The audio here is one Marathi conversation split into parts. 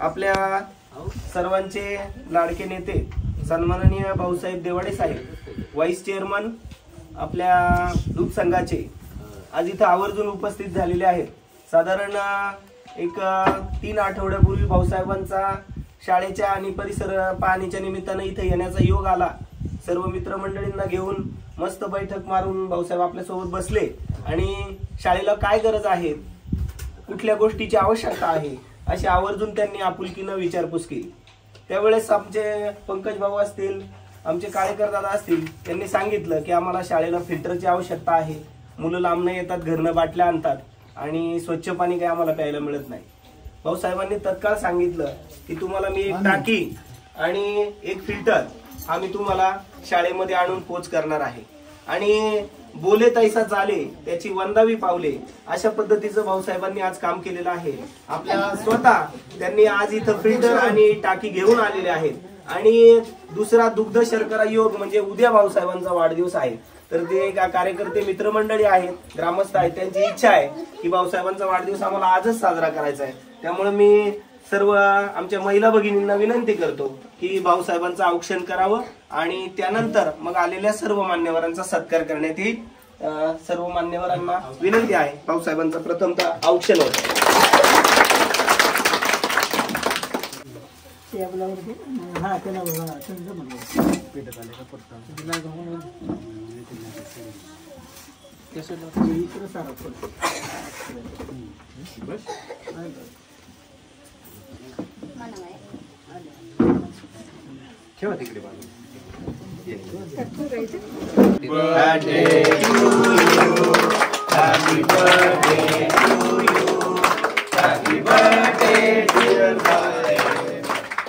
आपल्या सर्वांचे लाडके नेते सन्माननीय भाऊसाहेब देवाडे साहेब, वाईस चेअरमन आपल्या दूध संघाचे आज इथं आवर्जून उपस्थित झालेले आहेत। साधारण एक 3 आठवड्यापूर्वी भाऊसाहेबांचा शाळेच्या आणि परिसर पाहणीच्या निमित्ताने इथे येण्याचा योग आला। सर्व मित्रमंडळींना घेऊन मस्त बैठक मारून भाऊसाहेब आपल्या सोबत बसले आणि शाळेला काय गरज आहे, कुठल्या गोष्टीची आवश्यकता आहे अशी आवर्जून त्यांनी आपुलकीने विचारपूस केली। त्यावेळेस आमचे पंकज भाऊ असतील, आमचे काळेकर दादा असतील, त्यांनी सांगितलं की आम्हाला शाळेला फिल्टरची आवश्यकता आहे। मुलं लांबनं येतात, घरनं बाटल्या आणतात आणि स्वच्छ पाणी काही आम्हाला प्यायला मिळत नाही। भाऊसाहेबांनी तत्काळ सांगितलं की तुम्हाला मी एक टाकी आणि एक फिल्टर आम्ही तुम्हाला शाळेमध्ये आणून पोच करणार आहे आणि बोले तैसा चाले त्याची वंदावी पावले अशा पद्धतीचं भाऊसाहेबांनी आज काम केलेलं आहे। आपल्या स्वतः त्यांनी आज इथं फिल्टर आणि टाकी घेऊन आलेले आहेत आणि दुसरा दुग्ध शर्करा योग म्हणजे उद्या भाऊसाहेबांचा वाढदिवस आहे। तर ते कार्यकर्ते मित्रमंडळी आहेत, ग्रामस्थ आहेत, त्यांची इच्छा आहे की भाऊसाहेबांचा वाढदिवस आम्हाला आजच साजरा करायचा आहे। त्यामुळे मी सर्व आमच्या महिला भगिनींना विनंती करतो की भाऊसाहेबांचं औक्षण करावं आणि त्यानंतर मग आलेल्या सर्व मान्यवरांचा सत्कार करण्यात येईल। सर्व मान्यवरांना विनंती आहे भाऊसाहेबांचं प्रथमतः औक्षण होतं। ठेवा तिकडे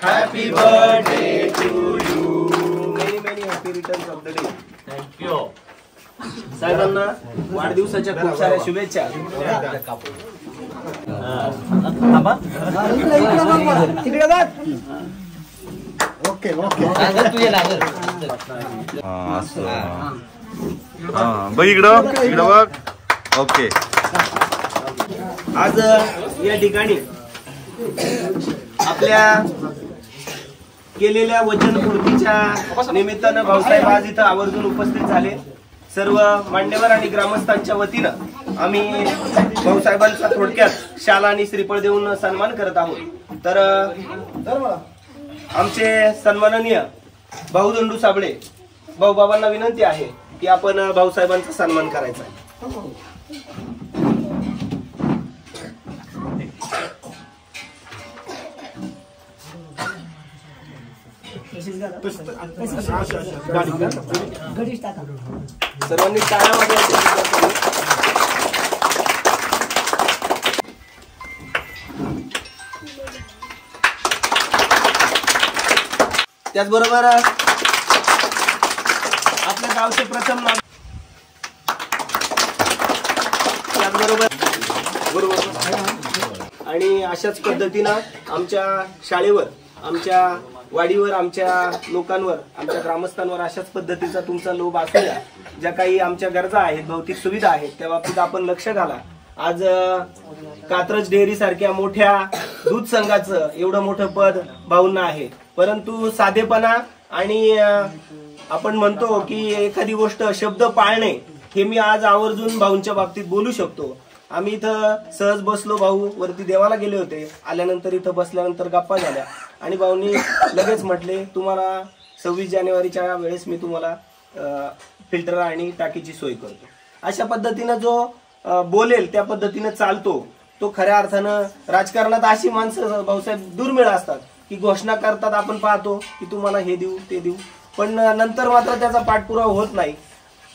Happy birthday to you. Many happy returns of the day. Thank you. साहेबांना वाढदिवसाच्या खूप साऱ्या शुभेच्छा। ओके ओके बघ इकडं बघ। ओके, आज या ठिकाणी आपल्या केलेल्या वचनपूर्तीच्या निमित्तानं भाऊसाहेब आज इथं आवर्जून उपस्थित झाले। सर्व मान्यवर आणि ग्रामस्थांच्या वतीनं आम्ही भाऊसाहेबांचा थोडक्यात शाल आणि श्रीफळ देऊन सन्मान करत आहोत। तर आमचे सन्माननीय भाऊ दंडू साबळे भाऊ बाबांना विनंती आहे की आपण भाऊसाहेबांचा सन्मान करायचा आहे। सर्वांनी टाळ्या वाजवायच्या। त्याचबरोबर आपल्या गावचे प्रथम नाव आणि अशाच पद्धतीनं आमच्या शाळेवर, आमच्या वाडीवर, आमच्या लोकांवर, आमच्या ग्रामस्थांवर अशाच पद्धतीचा तुमचा लोभ असल्या ज्या काही आमच्या गरजा आहेत, भौतिक सुविधा आहेत, त्या बाबतीत आपण लक्ष घाला। आज कात्रज डेअरी सारख्या मोठ्या दूध संघाचं एवढं मोठं पद भाऊंना आहे, परंतु साधेपणा आणि आपण म्हणतो की एखादी गोष्ट शब्द पाळणे हे मी आज आवर्जून भाऊंच्या बाबतीत बोलू शकतो। आम्ही इथं सहज बसलो, भाऊ वरती देवाला गेले होते, आल्यानंतर इथं बसल्यानंतर गप्पा झाल्या आणि भाऊंनी लगेच म्हटले तुम्हाला 26 जानेवारीच्या वेळेस मी तुम्हाला फिल्टर आणि टाकीची सोय करतो। अशा पद्धतीनं जो बोलेल त्या पद्धतीनं चालतो तो खऱ्या अर्थानं राजकारणात अशी माणसं भाऊसाहेब दुर्मिळ असतात की घोषणा करतात, आपण पाहतो की तुम्हाला हे देऊ ते देऊ, पण नंतर मात्र त्याचा पाठपुरावा होत नाही।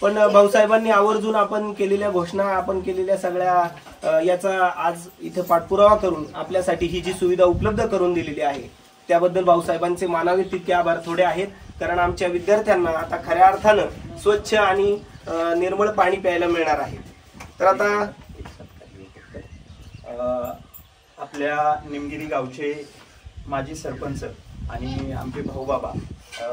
पण भाऊसाहेबांनी आवर्जून आपण केलेल्या घोषणा, आपण केलेल्या सगळ्या याचा आज इथे पाठपुरावा करून आपल्यासाठी ही जी सुविधा उपलब्ध करून दिलेली आहे त्याबद्दल भाऊसाहेबांचे मानावे तितके आभार थोडे आहेत। कारण आमच्या विद्यार्थ्यांना आता खऱ्या अर्थानं स्वच्छ आणि निर्मळ पाणी प्यायला मिळणार आहे। तर आता आपल्या निमगिरी गावचे माजी सरपंच आणि आमचे भाऊबाबा,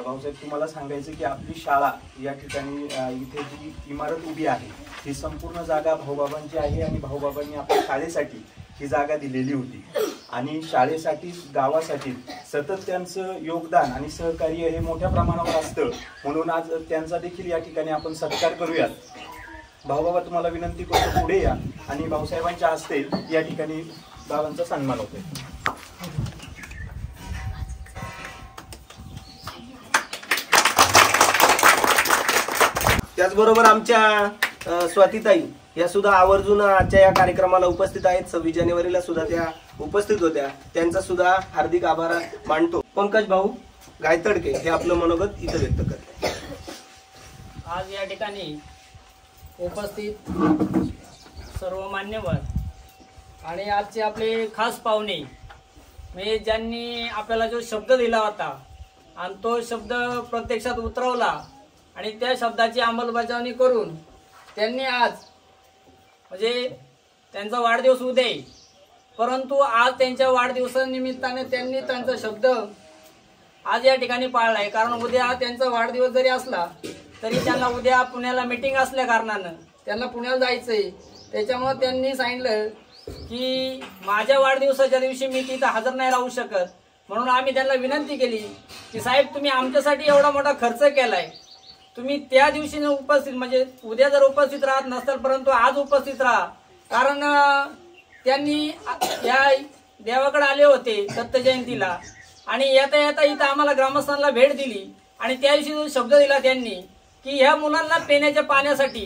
भाऊसाहेब तुम्हाला सांगायचं की आपली शाळा या ठिकाणी इथे जी इमारत उभी आहे ही संपूर्ण जागा भाऊबाबांची आहे आणि भाऊबाबांनी आपल्या शाळेसाठी ही जागा दिलेली होती आणि शाळेसाठी गावासाठी सतत त्यांचं योगदान आणि सहकार्य हे मोठ्या प्रमाणावर असतं, म्हणून आज त्यांचा देखील या ठिकाणी आपण सत्कार करूयात. भाऊबाबा तुम्हाला विनंती करतो पुढे या आणि भाऊसाहेबांच्या हस्ते या ठिकाणी बाबांचा सन्मान होतोय. त्याचबरोबर आमच्या स्वातीताई या सुद्धा आवर्जून आजच्या या कार्यक्रमाला उपस्थित आहेत. 26 जानेवारीला सुद्धा त्या उपस्थित होत्या, त्यांचा सुद्धा हार्दिक आभार मानतो. पंकज भाऊ गायतडके हे आपलं मनोगत इथं व्यक्त करते. आज या ठिकाणी उपस्थित सर्व मान्यवर आणि आजचे आपले खास पाहुणे म्हणजे ज्यांनी आपल्याला जो शब्द दिला होता आणि तो शब्द प्रत्यक्षात उतरवला आणि त्या शब्दाची अंमलबजावणी करून त्यांनी आज म्हणजे त्यांचा वाढदिवस उद्या आहे, परंतु आज त्यांच्या वाढदिवसानिमित्ताने त्यांनी त्यांचा शब्द आज या ठिकाणी पाळला आहे. कारण उद्या त्यांचा वाढदिवस जरी असला तरी त्यांना उद्या पुण्याला मीटिंग असल्या कारणानं त्यांना पुण्याला जायचं आहे. त्याच्यामुळे त्यांनी सांगितलं की माझ्या वाढदिवसाच्या दिवशी मी तिथं हजर नाही राहू शकत, म्हणून आम्ही त्यांना विनंती केली की साहेब तुम्ही आमच्यासाठी एवढा मोठा खर्च केलाय, तुम्ही त्या दिवशी उपस्थित म्हणजे उद्या जर उपस्थित राहत नसाल परंतु आज उपस्थित राहा. कारण त्यांनी या देवाकडे आले होते दत्त जयंतीला आणि येता येता इथं आम्हाला ग्रामस्थांना भेट दिली आणि त्या दिवशी जो शब्द दिला त्यांनी की ह्या मुलांना पिण्याच्या पाण्यासाठी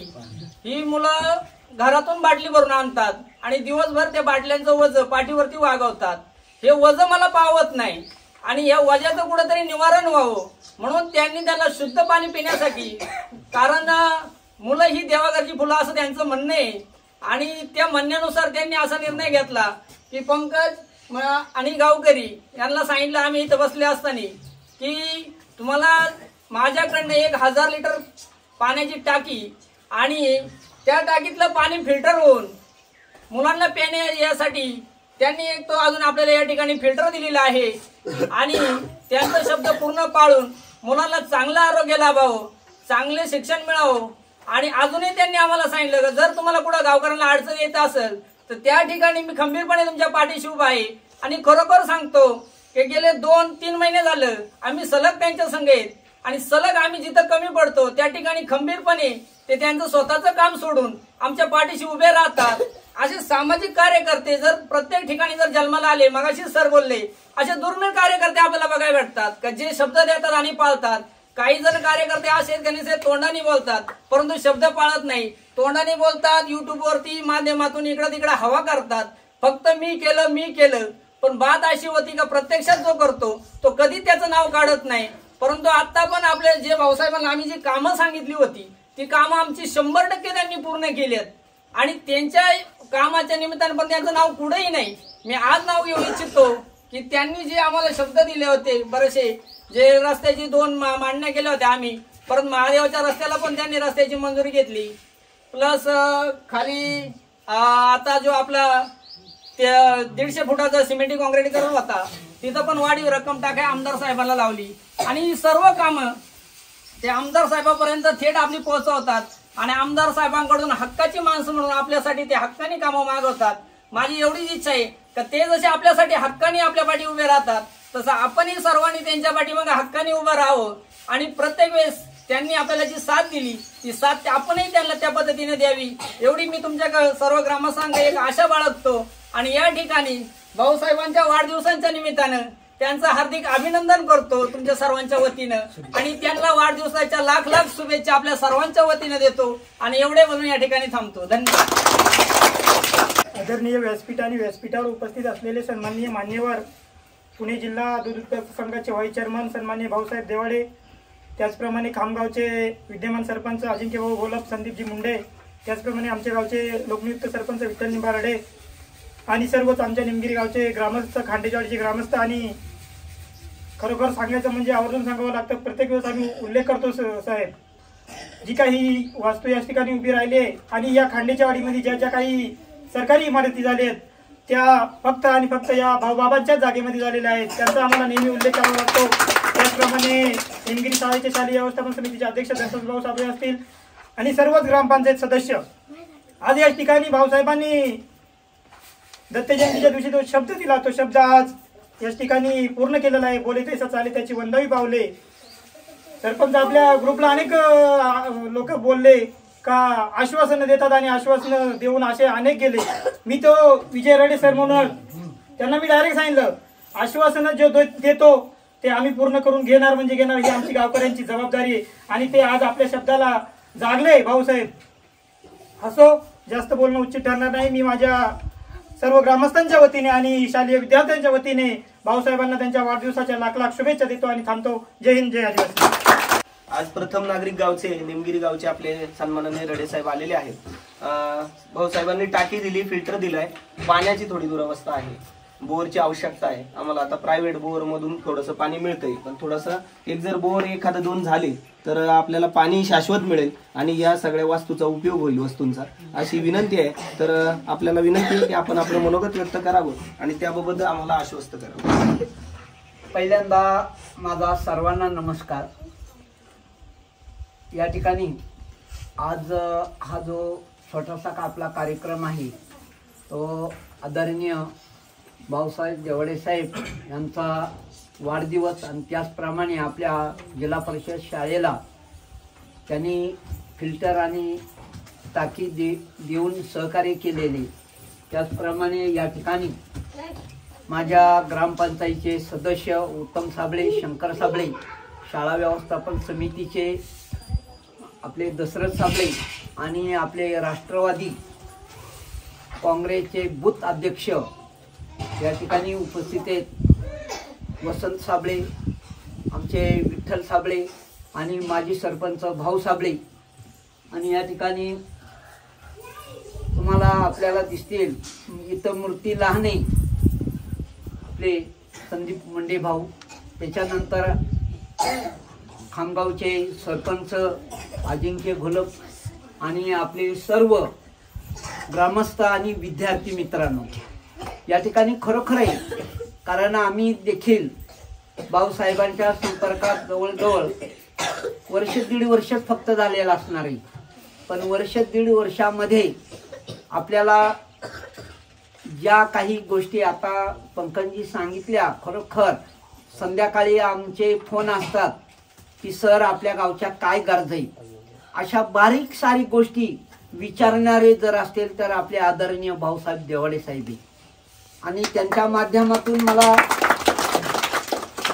ही मुलं घरातून बाटली भरून आणतात आणि दिवसभर त्या बाटल्यांचं वजन पाठीवरती वागवतात. हे वजन मला पावत नाही आणि या वजाचं कुठंतरी निवारण व्हावं म्हणून त्यांनी त्याला शुद्ध पाणी पिण्यासाठी, कारण मुलं ही देवाघरची फुलं असं त्यांचं म्हणणं आहे आणि त्या म्हणण्यानुसार त्यांनी असा निर्णय घेतला की पंकज आणि गावकरी यांना सांगितलं आम्ही इथं बसले असताना की तुम्हाला माझ्याकडनं 1000 लिटर पाण्याची टाकी आणि त्या टाकीतलं पाणी फिल्टर होऊन मुलांना पिण्या यासाठी त्यांनी एक तो अजून आपल्याला या ठिकाणी फिल्टर दिलेला आहे आणि त्यांचा शब्द पूर्ण पाळून मुलांना चांगलं आरोग्य लाभावं, चांगले शिक्षण मिळावं. आणि अजूनही त्यांनी आम्हाला सांगितलं की जर तुम्हाला कुठं गावकऱ्यांना अडचण येत असेल तर त्या ठिकाणी मी खंबीरपणे तुमच्या पाठीशी उभा आहे. आणि खरोखर सांगतो की गेले 2-3 महिने झालं आम्ही सलग त्यांच्या संग आहेत आणि सलग आम्ही जिथं कमी पडतो त्या ठिकाणी खंबीरपणे ते त्यांचं स्वतःचं काम सोडून आमच्या पाठीशी उभे राहतात. असे सामाजिक कार्यकर्ते जर प्रत्येक ठिकाणी जर जन्माला आले, मगाशी सर बोलले, असे दुर्मिळ कार्यकर्ते आपल्याला बघायला भेटतात का जे शब्द देतात आणि पाळतात. काही जण कार्यकर्ते असे गणित तोंडाने बोलतात परंतु शब्द पाळत नाही, तोंडाने बोलतात, युट्यूबवरती माध्यमातून इकडं तिकडं हवा करतात, फक्त मी केलं. पण बात अशी होती का प्रत्यक्षात जो करतो तो कधी त्याचं नाव काढत नाही. परंतु आता पण आपले जे भाऊसाहेबांना आम्ही जी कामं सांगितली होती ती कामं आमची 100% त्यांनी पूर्ण केली आणि त्यांच्या कामाच्या निमित्ताने पण त्यांचं नाव कुठेही नाही. मी आज नाव घेऊ इच्छितो की त्यांनी जे आम्हाला शब्द दिले होते बरेचसे, जे रस्त्याची 2 मांडण्या केल्या होत्या आम्ही, परत महादेवाच्या रस्त्याला पण त्यांनी रस्त्याची मंजुरी घेतली. प्लस खाली आता जो आपला 150 फुटाचा सिमेंटी काँक्रिटीकरण होता तिथं पण वाढीव रक्कम टाकाय आमदार साहेबांना लावली आणि ही सर्व कामं ते आमदार साहेबांपर्यंत थेट आपली पोहोचवतात आणि आमदार साहेबांकडून हक्काची माणसं म्हणून आपल्यासाठी ते हक्कानी कामं मागवतात. माझी एवढीच इच्छा आहे की ते जसे आपल्यासाठी हक्कानी आपल्या पाठी उभे राहतात तसं आपणही सर्वांनी त्यांच्या पाठीमागे हक्कानी उभं राहावं आणि प्रत्येक वेळेस त्यांनी आपल्याला जी साथ दिली ती साथ आपणही त्यांना त्या पद्धतीने द्यावी एवढी मी तुमच्या सर्व ग्रामस्थांना एक आशा बाळगतो. आणि या ठिकाणी भाऊसाहेबांच्या वाढदिवसांच्या निमित्तानं त्यांचं हार्दिक अभिनंदन करतो तुमच्या सर्वांच्या वतीनं आणि त्यांना वाढदिवसाच्या लाख लाख शुभेच्छा आपल्या सर्वांच्या वतीनं देतो आणि एवढे बोलून या ठिकाणी थांबतो. धन्यवाद. आदरणीय व्यासपीठ आणि व्यासपीठावर उपस्थित असलेले सन्माननीय मान्यवर, पुणे जिल्हा दूध उत्पादक संघाचे व्हाईस चेअरमन सन्माननीय भाऊसाहेब देवाडे, त्याचप्रमाणे खामगावचे विद्यमान सरपंच अजिंक्यभाऊ घोलप, संदीपजी मुंडे, त्याचप्रमाणे आमच्या गावचे लोकनियुक्त सरपंच विठ्ठल निंबारडे आणि सर्वच आमच्या निमगिरी गावचे ग्रामस्थ, खांडेजवाडीचे ग्रामस्थ. आणि खरोखर सांगायचं म्हणजे आवर्जून सांगावं लागतं, प्रत्येक वेळेस आम्ही उल्लेख करतो साहेब, जी काही वास्तू या ठिकाणी उभी राहिली आहे आणि या खांडेच्या वाडीमध्ये ज्या ज्या काही सरकारी इमारती झाल्या आहेत त्या फक्त आणि फक्त या भाऊबाबांच्याच जागेमध्ये झालेल्या आहेत, त्यांचा आम्हाला नेहमी उल्लेख करावा लागतो. त्याचप्रमाणे निमगिरी शाळेचे शालेय व्यवस्थापन समितीचे अध्यक्ष दत्तभाऊ साबळे असतील आणि सर्वच ग्रामपंचायत सदस्य, आज या ठिकाणी भाऊसाहेबांनी दत्त जयंतीच्या दिवशी जो शब्द दिला तो शब्द आज याच ठिकाणी पूर्ण केलेला आहे. बोले तैसा चाले त्याची वंदावी पावले. सरपंच आपल्या ग्रुपला अनेक लोक बोलले का आश्वासनं देतात आणि आश्वासनं देऊन असे अनेक गेले. मी तो विजय रडे सर म्हणून त्यांना मी डायरेक्ट सांगितलं आश्वासनं जो देतो ते आम्ही पूर्ण करून घेणार म्हणजे घेणार, ही आमची गावकऱ्यांची जबाबदारी आहे. आणि ते आज आपल्या शब्दाला जागले. भाऊसाहेब असो, जास्त बोलणं उचित ठरणार नाही. मी माझ्या सर्व ग्रामस्थांच्या वतीने आणि शालेय विद्यार्थ्यांच्या वतीने भाऊसाहेबांना त्यांच्या वाढदिवसाच्या लाख लाख शुभेच्छा देतो आणि थांबतो. जय हिंद, जय आदिवासी. आज प्रथम नागरिक गावचे निमगिरी गावचे आपले सन्माननीय रडे साहेब आलेले आहेत. भाऊसाहेबांनी टाकी दिली, फिल्टर दिलाय. पाण्याची थोडी दुरावस्था आहे, बोरची आवश्यकता आहे आम्हाला. आता प्रायव्हेट बोर मधून थोडंसं पाणी मिळतंय, पण थोडंसं एक जर बोर एखादं दोन झाले तर आपल्याला पाणी शाश्वत मिळेल आणि या सगळ्या वास्तूचा उपयोग होईल, वस्तूंचा, अशी विनंती आहे. तर आपल्याला विनंती आहे की आपण आपलं मनोगत व्यक्त करावं आणि त्याबाबत आम्हाला आश्वस्त करावं. पहिल्यांदा माझा सर्वांना नमस्कार. या ठिकाणी आज हा जो छोटासा आपला कार्यक्रम आहे तो आदरणीय भाऊसाहेब देवाडे साहेब यांचा वाढदिवस आणि त्याचप्रमाणे आपल्या जिल्हा परिषद शाळेला त्यांनी फिल्टर आणि टाकी देऊन सहकार्य केलेले. त्याचप्रमाणे या ठिकाणी माझ्या ग्रामपंचायतीचे सदस्य उत्तम साबळे, शंकर साबळे, शाळा व्यवस्थापन समितीचे आपले दशरथ साबळे आणि आपले राष्ट्रवादी काँग्रेसचे बूथ अध्यक्ष या ठिकाणी उपस्थित आहेत. वसंत साबळे, आमचे विठ्ठल साबळे आणि माजी सरपंच भाऊ साबळे. आणि या ठिकाणी तुम्हाला आपल्याला दिसतील इथं मूर्ती लहान आहे आपले संदीप मुंडे भाऊ. त्याच्यानंतर खामगावचे सरपंच अजिंक्य घोलप आणि आपले सर्व ग्रामस्थ आणि विद्यार्थी मित्रांनो या ठिकाणी खरोखर आहे. कारण आम्ही देखील भाऊसाहेबांच्या संपर्कात जवळजवळ वर्ष दीड वर्ष फक्त झालेलं असणार आहे. पण वर्ष दीड वर्षामध्ये आपल्याला ज्या काही गोष्टी आता पंकजजी सांगितल्या, खरोखर संध्याकाळी आमचे फोन असतात की सर आपल्या गावच्या काय गरज आहे, अशा बारीक सारीक गोष्टी विचारणारे जर असतील तर आपले आदरणीय भाऊसाहेब देवाडे साहेब. आणि त्यांच्या माध्यमातून मला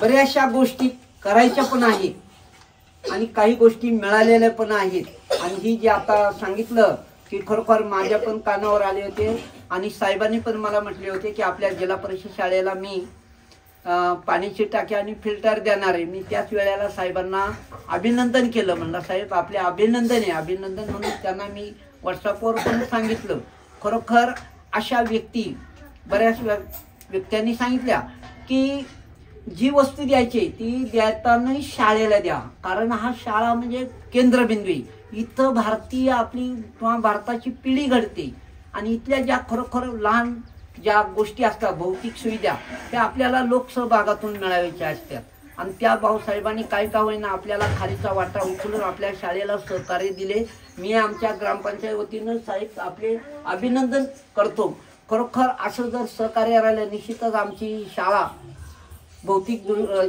बऱ्याचशा गोष्टी करायच्या पण आहेत आणि काही गोष्टी मिळालेल्या पण आहेत. आणि ही जी आता सांगितलं की खरोखर माझ्या पण कानावर आले होते आणि साहेबांनी पण मला म्हटले होते की आपल्या जिल्हा परिषद शाळेला मी पाण्याची टाकी आणि फिल्टर देणार आहे. मी त्याच वेळेला साहेबांना अभिनंदन केलं. म्हणलं साहेब आपले अभिनंदन आहे. अभिनंदन म्हणून त्यांना मी व्हॉट्सअपवर पण सांगितलं. खरोखर अशा व्यक्ती बऱ्याच व्यक्तींनी सांगितल्या की जी वस्तू द्यायची ती देताना शाळेला द्या, कारण हा शाळा म्हणजे केंद्रबिंदू आहे. इथं भारतीय आपली किंवा भारताची पिढी घडते आणि इथल्या ज्या खरोखर लहान ज्या गोष्टी असतात भौतिक सुविधा त्या आपल्याला लोकसहभागातून मिळावायच्या असतात. आणि त्या भाऊसाहेबांनी काय का होईना आपल्याला खालीचा वाटा उचलून आपल्या शाळेला सहकार्य दिले. मी आमच्या ग्रामपंचायत वतीनं साहेब आपले अभिनंदन करतो. खरोखर असं जर सहकार्य राहिलं निश्चितच आमची शाळा भौतिक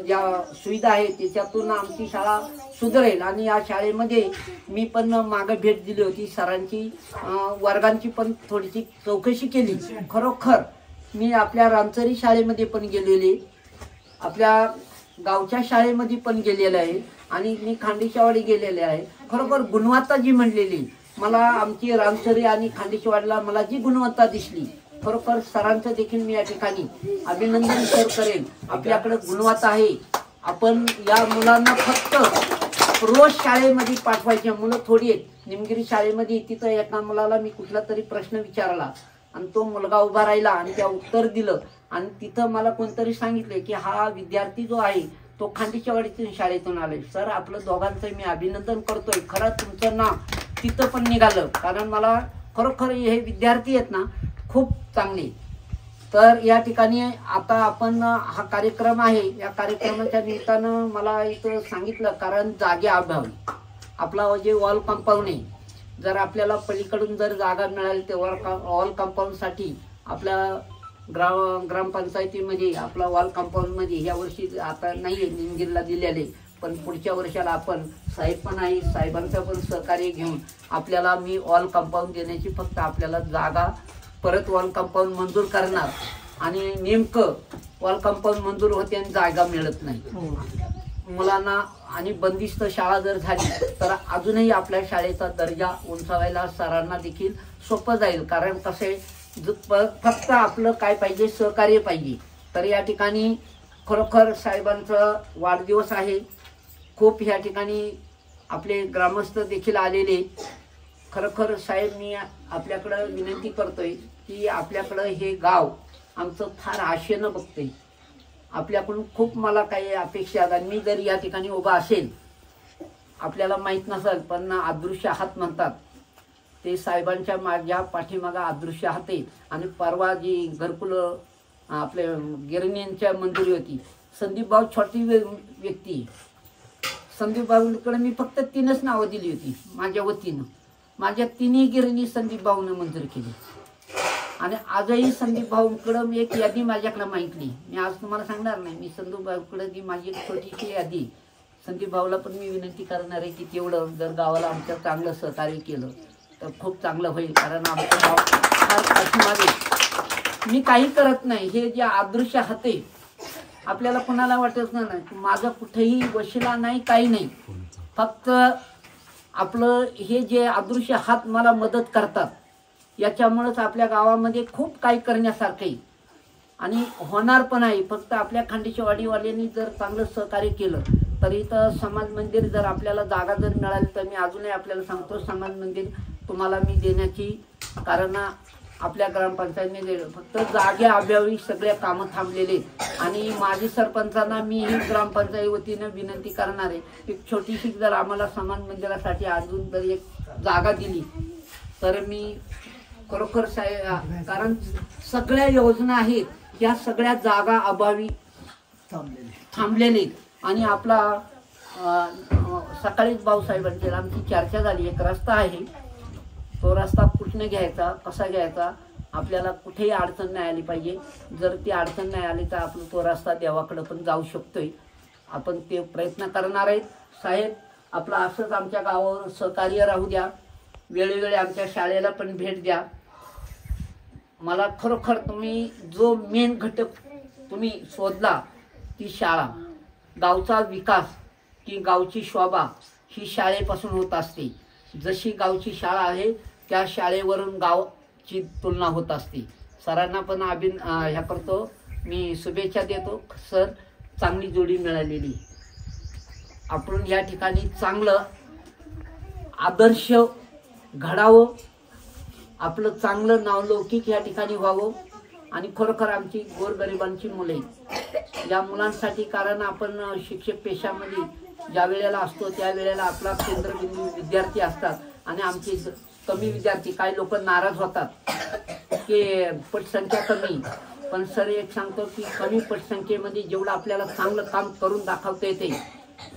ज्या सुविधा आहेत त्याच्यातून आमची शाळा सुधारेल. आणि या शाळेमध्ये मी पण मागे भेट दिली होती सरांची, वर्गांची पण थोडीशी चौकशी केली. खरोखर मी आपल्या रामचरी शाळेमध्ये पण गेलेले, आपल्या गावच्या शाळेमध्ये पण गेलेलं आहे आणि मी खांडेशवाडी गेलेले आहे. खरोखर गुणवत्ता जी म्हणलेली मला आमची रामचरी आणि खांडेशवाडीला मला जी गुणवत्ता दिसली खरोखर सरांचं देखील मी या ठिकाणी अभिनंदन करेन. आपल्याकडे गुणवत्ता आहे. आपण या मुलांना फक्त रोज शाळेमध्ये पाठवायचे मुलं थोडी आहेत. निमगिरी शाळेमध्ये तिथं एका मुलाला मी कुठला तरी प्रश्न विचारला आणि तो मुलगा उभा राहिला आणि त्या उत्तर दिलं आणि तिथं मला कोणतरी सांगितले की हा विद्यार्थी जो आहे तो खांडेशवाडीतून शाळेतून आले. सर आपलं दोघांचं मी अभिनंदन करतोय. खरं तुमचं नाव तिथं पण निघालं, कारण मला खरोखर हे विद्यार्थी आहेत ना खूप चांगले. तर या ठिकाणी आता आपण हा कार्यक्रम आहे, या कार्यक्रमाच्या निमित्तानं मला इथं सांगितलं कारण जागे अभाव आपला जे वॉल कंपाऊंड आहे, जर आपल्याला पलीकडून जर जागा मिळाली तर वॉल कंपाऊंडसाठी आपल्या ग्रामपंचायतीमध्ये आपला वॉल कंपाऊंडमध्ये या वर्षी आता नाही आहे निमगिरीला दिलेले, पण पुढच्या वर्षाला आपण साहेब पण आहे, साहेबांचं पण सहकार्य घेऊन आपल्याला मी वॉल कंपाऊंड देण्याची फक्त आपल्याला जागा परत वॉल कंपाऊंड मंजूर करणार. आणि नेमकं वॉल कंपाऊंड मंजूर होते आणि जागा मिळत नाही मुलांना. आणि बंदिस्त शाळा जर झाली तर अजूनही आपल्या शाळेचा दर्जा उंचावायला सरांना देखील सोपं जाईल. कारण कसं आहे, फक्त आपलं काय पाहिजे, सहकार्य पाहिजे. तर या ठिकाणी खरोखर साहेबांचा वाढदिवस आहे. खूप या ठिकाणी आपले ग्रामस्थ देखील आलेले. खरोखर साहेब मी आपल्याकडं विनंती करतोय की आपल्याकडं हे गाव आमचं फार आशेनं बघतोय. आपल्याकडून खूप मला काही अपेक्षा आहेत. आणि मी जर या ठिकाणी उभा असेल, आपल्याला माहीत नसेल पण अदृश्य हात म्हणतात, ते साहेबांच्या माझ्या पाठीमागा अदृश्य हात आहे. आणि परवा जी घरकुल आपल्या गिरणींच्या मंजुरी होती, संदीप भाऊ छोटी व्यक्ती, संदीप भाऊकडे मी फक्त 3च नावं दिली होती माझ्या वतीनं. माझ्या 3ही गिरणी संदीप भाऊनं मंजूर केली. आणि आजही संदीप भाऊंकडं मी एक यादी माझ्याकडे मागितली. मी आज तुम्हाला सांगणार नाही, मी संदीप भाऊकडे जी माझी एक छोटीशी यादी, संदीप भाऊला पण मी विनंती करणार आहे की तेवढं जर गावाला आमच्या चांगलं सहकार्य केलं तर खूप चांगलं होईल. कारण आमचं गाव फार पाठीमागे, मी काही करत नाही. हे जे अदृश्य हात आहे, आपल्याला कोणाला वाटत नाही माझा कुठेही वशिला नाही, काही नाही. फक्त आपलं हे जे अदृश्य हात मला मदत करतात, याच्यामुळेच आपल्या गावामध्ये खूप काही करण्यासारखं आहे आणि होणार पण आहे. फक्त आपल्या खांडेच्या वाडीवाल्यांनी जर चांगलं सहकार्य केलं तर इथं समाज मंदिर जर आपल्याला जागा जर मिळाली तर मी अजूनही आपल्याला सांगतो, समाज मंदिर तुम्हाला मी देण्याची, कारण आपल्या ग्रामपंचायतीने फक्त जागे अभावी सगळ्या कामं थांबलेले. आणि माजी सरपंचांना मी ही ग्रामपंचायती वतीनं विनंती करणार आहे, एक छोटीशी जर आम्हाला समाज मंदिरासाठी अजून जर एक जागा दिली तर मी खरोखर साहेब, कारण सगळ्या योजना आहेत या सगळ्या जागा अभावी थांबलेले. आणि आपला सकाळीच भाऊसाहेबांची आमची चर्चा झाली, एक रस्ता आहे, तो रस्ता कुठनं घ्यायचा, कसा घ्यायचा, आपल्याला कुठेही अडचण नाही आली पाहिजे. जर ती अडचण नाही आली तर आपण तो रस्ता देवाकडे पण जाऊ शकतोय. आपण ते प्रयत्न करणार आहेत. साहेब आपलं असंच आमच्या गावावर सहकार्य राहू द्या, वेळोवेळी आमच्या शाळेला पण भेट द्या. मला खरोखर तुम्ही जो मेन घटक तुम्ही शोधला ती शाळा, गावचा विकास, की गावची शोभा ही शाळेपासून होत असते. जशी गावची शाळा आहे त्या शाळेवरून गावची तुलना होत असते. सरांना पण ह्या करतो, मी शुभेच्छा देतो. सर चांगली जोडी मिळालेली, आपण या ठिकाणी चांगलं आदर्श घडावं, आपलं चांगलं नावलौकिक या ठिकाणी व्हावं. आणि खरोखर आमची गोरगरिबांची मुले, या मुलांसाठी, कारण आपण शिक्षक पेशामध्ये ज्या वेळेला असतो त्या वेळेला आपला केंद्रबिंदू विद्यार्थी असतात. आणि आमचे कमी विद्यार्थी, काही लोक नाराज होतात की पटसंख्या कमी, पण सर एक सांगतो की कमी पटसंख्येमध्ये जेवढं आपल्याला चांगलं काम करून दाखवता येते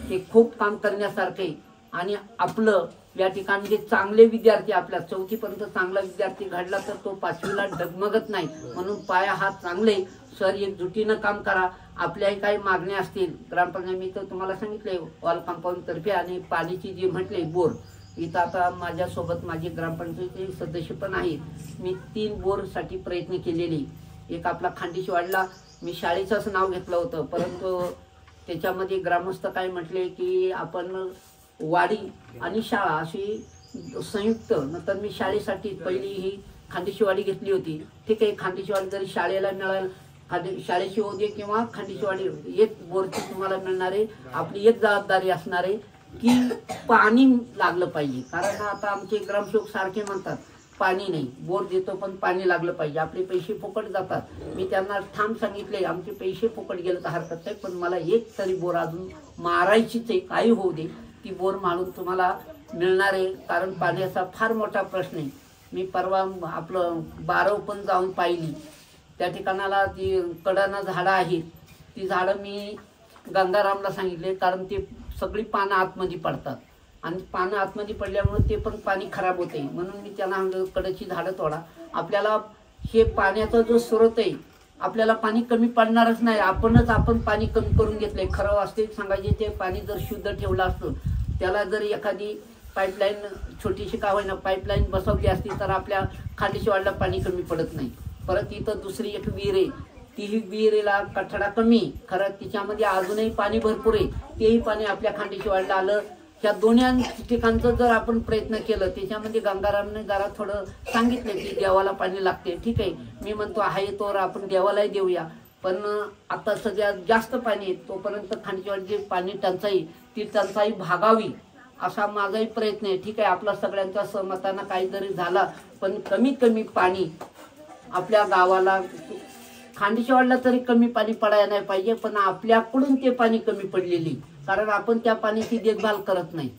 ते खूप काम करण्यासारखे. आणि आपलं या ठिकाणी जे चांगले विद्यार्थी, आपल्या 4थी पर्यंत चांगला विद्यार्थी घडला तर तो 5वीला डगमगत नाही. म्हणून पाया हा चांगले. सर एकजुटीनं काम करा. आपल्याही काही मागण्या असतील ग्रामपंचायत, मी तर तुम्हाला सांगितले वॉल कंपाऊंड तर्फे, आणि पाणीची जी म्हटले बोर, इथं आता माझ्यासोबत माझे ग्रामपंचायतीचे सदस्य पण आहेत. मी 3 बोरसाठी प्रयत्न केलेले. एक आपला खांडेशवाडला मी शाळेचंच नाव घेतलं होतं, परंतु त्याच्यामध्ये ग्रामस्थ काय म्हटले की आपण वाडी आणि शाळा अशी संयुक्त, नंतर मी शाळेसाठी पहिली ही खांडेशवाडी घेतली होती. ठीक आहे, खांडेशवाडी जरी शाळेला मिळाल, शाळेची होऊ दे किंवा खांडेशवाडी, एक बोरची तुम्हाला मिळणार आहे. आपली एक जबाबदारी असणार आहे की पाणी लागलं पाहिजे. कारण आता आमचे ग्रामसेवक सारखे म्हणतात पाणी नाही, बोर देतो पण पाणी लागलं पाहिजे, आपले पैसे फुकट जातात. मी त्यांना ठाम सांगितले आमचे पैसे फुकट गेलं तर हरकत नाही, पण मला एक तरी बोर अजून मारायचीच आहे, काही होऊ दे, ती बोर मारून तुम्हाला मिळणार आहे. कारण पाण्याचा फार मोठा प्रश्न आहे. मी परवा आपलं 12 पण जाऊन पाहिली, त्या ठिकाणाला ती कडाना झाडं आहेत, ती झाडं मी गंगारामला सांगितले, कारण ते सगळी पानं आतमध्ये पडतात आणि पानं आतमध्ये पडल्यामुळे ते पण पाणी खराब होते. म्हणून मी त्यांना कडची झाडं तोडा. आपल्याला हे पाण्याचा जो स्रोत आहे आपल्याला पाणी कमी पडणारच नाही. आपण पाणी कमी करून घेतलंय. खरं वास्तविक सांगायचे ते पाणी जर शुद्ध ठेवलं असतं, त्याला जर एखादी पाईपलाईन छोटीशी का होईना पाईपलाईन बसवली असती तर आपल्या खांडेशिवाडला पाणी कमी पडत नाही. परत इथं दुसरी एक विहीर आहे, तीही विहिरीला कठडा कमी, खरं तिच्यामध्ये अजूनही पाणी भरपूर आहे. तेही पाणी आपल्या खांडेशिवाडला आलं. ह्या दोन्ही ठिकाणचं जर आपण प्रयत्न केलं, त्याच्यामध्ये गंगारामने जरा थोडं सांगितलं की देवाला पाणी लागते. ठीक आहे, मी म्हणतो आहे तोवर आपण देवालाही देऊया, पण आता सगळ्यात जास्त पाणी आहे तोपर्यंत खांडेशिवाडची पाणी टंचाई ती टंचाई भागावी असा माझाही प्रयत्न आहे. ठीक आहे, आपला सगळ्यांचा सहमतानं काहीतरी झाला, पण कमीत कमी पाणी आपल्या गावाला खांडेशिवाडला तरी कमी पाणी पडायला नाही पाहिजे, पण आपल्याकडून ते पाणी कमी पडलेली, कारण आपण त्या पाण्याची देखभाल करत नाही.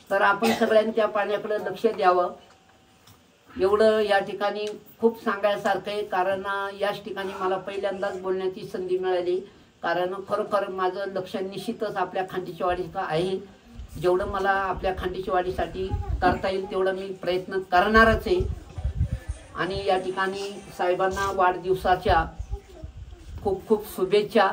तर आपण सगळ्यांनी त्या पाण्याकडे लक्ष द्यावं. एवढं या ठिकाणी खूप सांगायसारखं आहे, कारण याच ठिकाणी मला पहिल्यांदाच बोलण्याची संधी मिळाली. कारण खरोखर माझं लक्ष निश्चितच आपल्या खांडेशिवाडीचं आहे. जेवढं मला आपल्या खांडेशिवाडीसाठी करता येईल तेवढं मी प्रयत्न करणारच आहे. आणि या ठिकाणी साहेबांना वाढदिवसाच्या खूप खूप शुभेच्छा.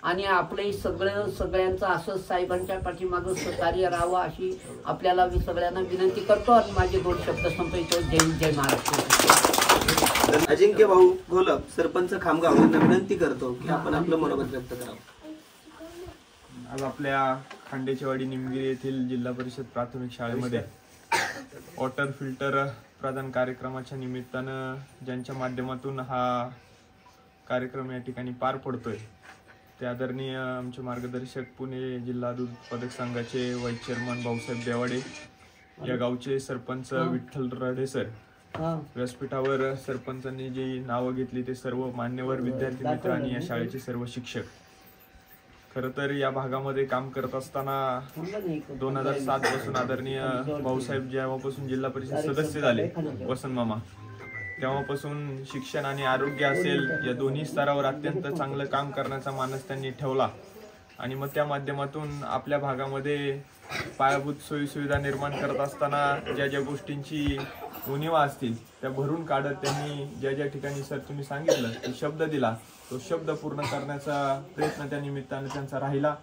आणि आपले सगळ्यांचं असंच साहेबांच्या पाठीमागं सहकार्य राहावं अशी आपल्याला मी सगळ्यांना विनंती करतो. आणि माझे 2 शब्द संपवितो. जय महाराष्ट्र. अजिंक्य भाऊ घोलप सरपंच खामगाव यांना विनंती करतो की आपण आपलं मनोगत व्यक्त करावं. आज आपल्या खांडेशिवाडी निमगिरी येथील जिल्हा परिषद प्राथमिक शाळेमध्ये वॉटर फिल्टर प्रदान कार्यक्रमाच्या निमित्तानं ज्यांच्या माध्यमातून हा कार्यक्रम या ठिकाणी पार पडतोय ते आदरणीय आमचे मार्गदर्शक पुणे जिल्हा दूध उत्पादक संघाचे व्हाईस चेअरमन भाऊसाहेब देवाडे, या गावचे सरपंच विठ्ठल रडे सर, व्यासपीठावर सरपंचांनी जी नावं घेतली ते सर्व मान्यवर विद्यार्थी मित्र आणि या शाळेचे सर्व शिक्षक. खरं तर या भागामध्ये काम करत असताना 2007 पासून आदरणीय भाऊसाहेब जेव्हापासून जिल्हा परिषद सदस्य झाले वसंत मामा, तेव्हापासून शिक्षण आणि आरोग्य असेल या दोन्ही स्तरावर अत्यंत चांगलं काम करण्याचा मानस त्यांनी ठेवला. आणि मग त्या माध्यमातून आपल्या भागामध्ये पायाभूत सोयीसुविधा निर्माण करत असताना ज्या ज्या गोष्टींची उणिवा असतील त्या भरून काढत त्यांनी ज्या ठिकाणी सर तुम्ही सांगितलं तो शब्द दिला, तो शब्द पूर्ण करण्याचा प्रयत्न त्या निमित्तानं त्यांचा राहिला.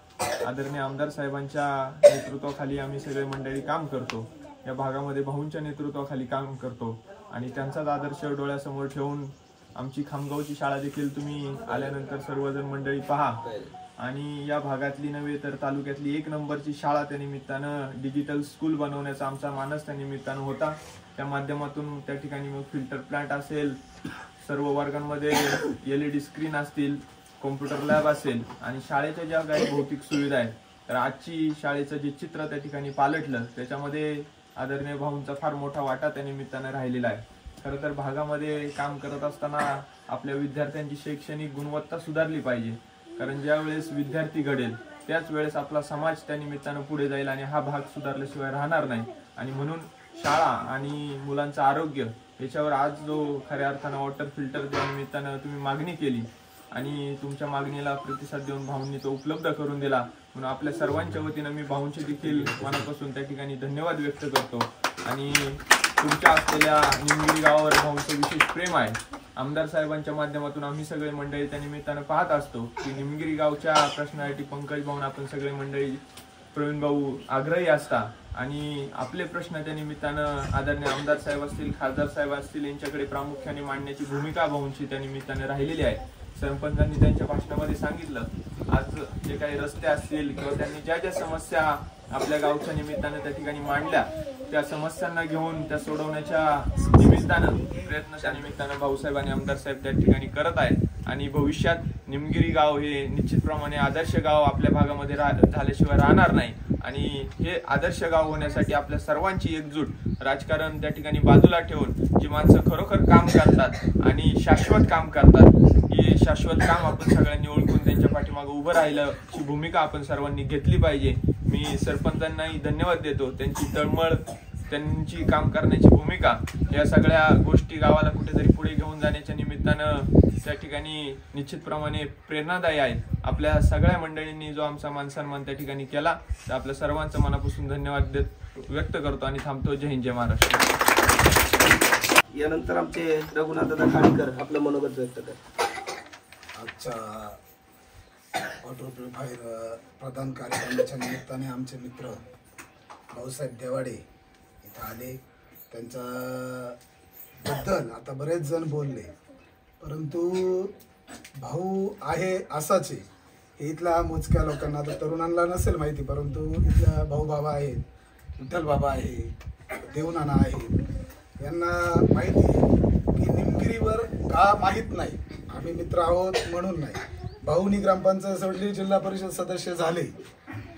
आदरणीय आमदार साहेबांच्या नेतृत्वाखाली आम्ही सगळे मंडळी काम करतो. या भागामध्ये भाऊंच्या नेतृत्वाखाली काम करतो आणि त्यांचाच आदर्श डोळ्यासमोर ठेवून आमची खामगावची शाळा देखील तुम्ही आल्यानंतर सर्वजण मंडळी पहा. आणि या भागातली नव्हे तर तालुक्यातली 1 नंबरची शाळा त्या निमित्तानं डिजिटल स्कूल बनवण्याचा आमचा मानस त्या निमित्तानं होता. त्या माध्यमातून त्या ठिकाणी मग फिल्टर प्लांट असेल, सर्व वर्गांमध्ये LED स्क्रीन असतील, कॉम्प्युटर लॅब असेल आणि शाळेच्या ज्या काही भौतिक सुविधा आहेत, तर आजची शाळेचं जे चित्र त्या ठिकाणी पालटलं त्याच्यामध्ये आदरणीय भाऊंचा फार मोठा वाटा त्या निमित्तानं राहिलेला आहे. खरं तर भागामध्ये काम करत असताना आपल्या विद्यार्थ्यांची शैक्षणिक गुणवत्ता सुधारली पाहिजे, कारण ज्या वेळेस विद्यार्थी घडेल त्याच वेळेस आपला समाज त्या निमित्तानं पुढे जाईल आणि हा भाग सुधारल्याशिवाय राहणार नाही. आणि म्हणून शाळा आणि मुलांचं आरोग्य याच्यावर आज जो खऱ्या अर्थानं वॉटर फिल्टर त्या निमित्तानं तुम्ही मागणी केली आणि तुमच्या मागणीला प्रतिसाद देऊन भाऊंनी तो उपलब्ध करून दिला, म्हणून आपल्या सर्वांच्या वतीनं मी भाऊंचे देखील मनापासून त्या ठिकाणी धन्यवाद व्यक्त करतो. आणि तुमच्या असलेल्या निमगिरी गावावर भाऊंचं विशेष प्रेम आहे. आमदार साहेबांच्या माध्यमातून आम्ही सगळे मंडळी त्या निमित्तानं पाहत असतो की निमगिरी गावच्या प्रश्नासाठी पंकज भाऊन आपण सगळे मंडळी प्रवीण भाऊ आग्रही असता आणि आपले प्रश्न त्या निमित्तानं आदरणीय आमदार साहेब असतील, खासदार साहेब असतील यांच्याकडे प्रामुख्याने मांडण्याची भूमिका भाऊंची त्या निमित्तानं राहिलेली आहे. सरपंचांनी त्यांच्या भाषणामध्ये सांगितलं आज जे काही रस्ते असतील किंवा त्यांनी ज्या ज्या समस्या आपल्या गावच्या निमित्तानं त्या ठिकाणी मांडल्या त्या समस्यांना घेऊन त्या सोडवण्याच्या निमित्तानं प्रयत्न त्या निमित्तानं भाऊसाहेब आणि आमदार साहेब त्या ठिकाणी करत आहेत. आणि भविष्यात निमगिरी गाव हे निश्चितप्रमाणे आदर्श गाव आपल्या भागामध्ये झाल्याशिवाय राहणार नाही. आणि हे आदर्श गाव होण्यासाठी आपल्या सर्वांची एकजूट राजकारण त्या ठिकाणी बाजूला ठेवून जी माणसं खरोखर काम करतात आणि शाश्वत काम करतात हे शाश्वत काम आपण सगळ्यांनी ओळखून त्यांच्या पाठीमागे उभं राहिल्याची भूमिका आपण सर्वांनी घेतली पाहिजे. मी सरपंचांनाही धन्यवाद देतो. त्यांची तळमळ, त्यांची काम करण्याची भूमिका या सगळ्या गोष्टी गावाला कुठेतरी पुढे घेऊन जाण्याच्या निमित्तानं त्या ठिकाणी निश्चितप्रमाणे प्रेरणादायी आहे. आपल्या सगळ्या मंडळींनी जो आमचा मानसन्मान त्या ठिकाणी केला तर आपल्या सर्वांचं मनापासून धन्यवाद व्यक्त करतो आणि थांबतो. जय हिंद, जय महाराष्ट्र. यानंतर आमचे रघुनाथदादा खाडीकर आपलं मनोगत व्यक्त करतात. आजच्या वॉटर प्युरिफायर प्रदान कार्यक्रमाच्या निमित्ताने आमचे मित्र भाऊसाहेब देवाडे इथं आले. त्यांच्या बद्दल आता बरेच जण बोलले, परंतु भाऊ आहे असाच आहे हे इथल्या मोजक्या लोकांना, आता तरुणांना नसेल माहिती, परंतु इथल्या भाऊ बाबा आहेत, विठ्ठल बाबा आहे, देवनाना आहेत, यांना माहिती आहे की निमगिरीवर का माहीत नाही. आम्ही मित्र आहोत म्हणून नाही. भाऊनी ग्रामपंचायत सोडली, जिल्हा परिषद सदस्य झाले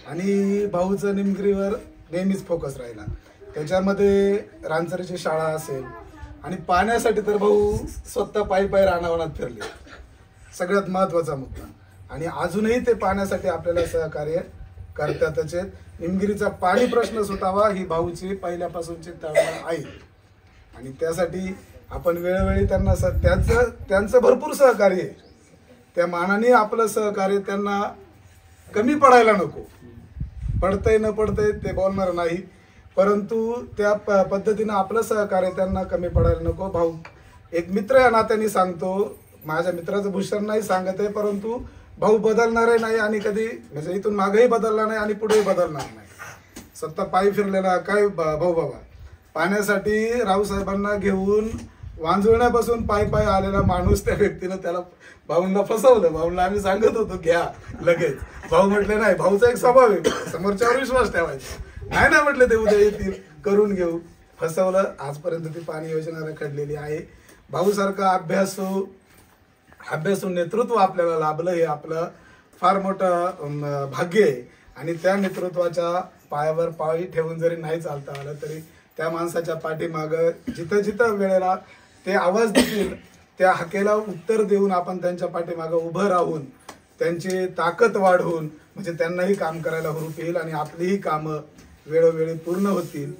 आणि भाऊचं निमगिरीवर नेहमीच फोकस राहिला. त्याच्यामध्ये रानसरीची शाळा असेल आणि पाण्यासाठी तर भाऊ स्वतः पायी रानावनात फिरले, सगळ्यात महत्त्वाचा मुद्दा. आणि अजूनही ते पाण्यासाठी आपल्याला सहकार्य करतातच. निमगिरीचा पाणी प्रश्न सुटावा ही भाऊची पहिल्यापासूनची तळमळ आहे आणि त्यासाठी आपण वेळोवेळी त्यांना त्यांचं भरपूर सहकार्य आहे. त्या मानाने आपलं सहकार्य त्यांना कमी पडायला नको. पडतंय न पडतंय ते बोलणार नाही, परंतु त्या पद्धतीनं आपलं सहकार्य त्यांना कमी पडायला नको. भाऊ एक मित्र या नात्याने सांगतो, माझ्या मित्राचं भूषण नाही सांगत आहे, परंतु भाऊ बदलणारही नाही आणि कधी म्हणजे इथून मागेही बदलला नाही आणि पुढेही बदलणार नाही. स्वतः पायी फिरलेला काय भाऊ बाबा, पाण्यासाठी रावसाहेबांना घेऊन वांजुळण्यापासून पायी आलेला माणूस, त्या व्यक्तीनं त्याला भाऊंना फसवलं. भाऊंना आम्ही सांगत होतो घ्या लगेच, भाऊ म्हटले नाही. भाऊचा एक स्वभाव आहे समोरच्यावर विश्वास ठेवायचा, नाही म्हटले ते उद्या येतील करून घेऊ. फसवलं. आजपर्यंत ती पाणी योजना रखडलेली आहे. भाऊसारखा अभ्यासू नेतृत्व आपल्याला लाभलं हे आपलं फार मोठं भाग्य आहे. आणि त्या नेतृत्वाच्या पायावर पाय ठेवून जरी नाही चालता आलं तरी त्या माणसाच्या पाठीमागं जिथं जिथं वेळेला ते आवाज देतील त्या हाकेला उत्तर देऊन आपण त्यांच्या पाठीमागं उभं राहून त्यांची ताकद वाढवून म्हणजे त्यांनाही काम करायला हुरूप येईल आणि आपलीही कामं वेळोवेळी पूर्ण होतील.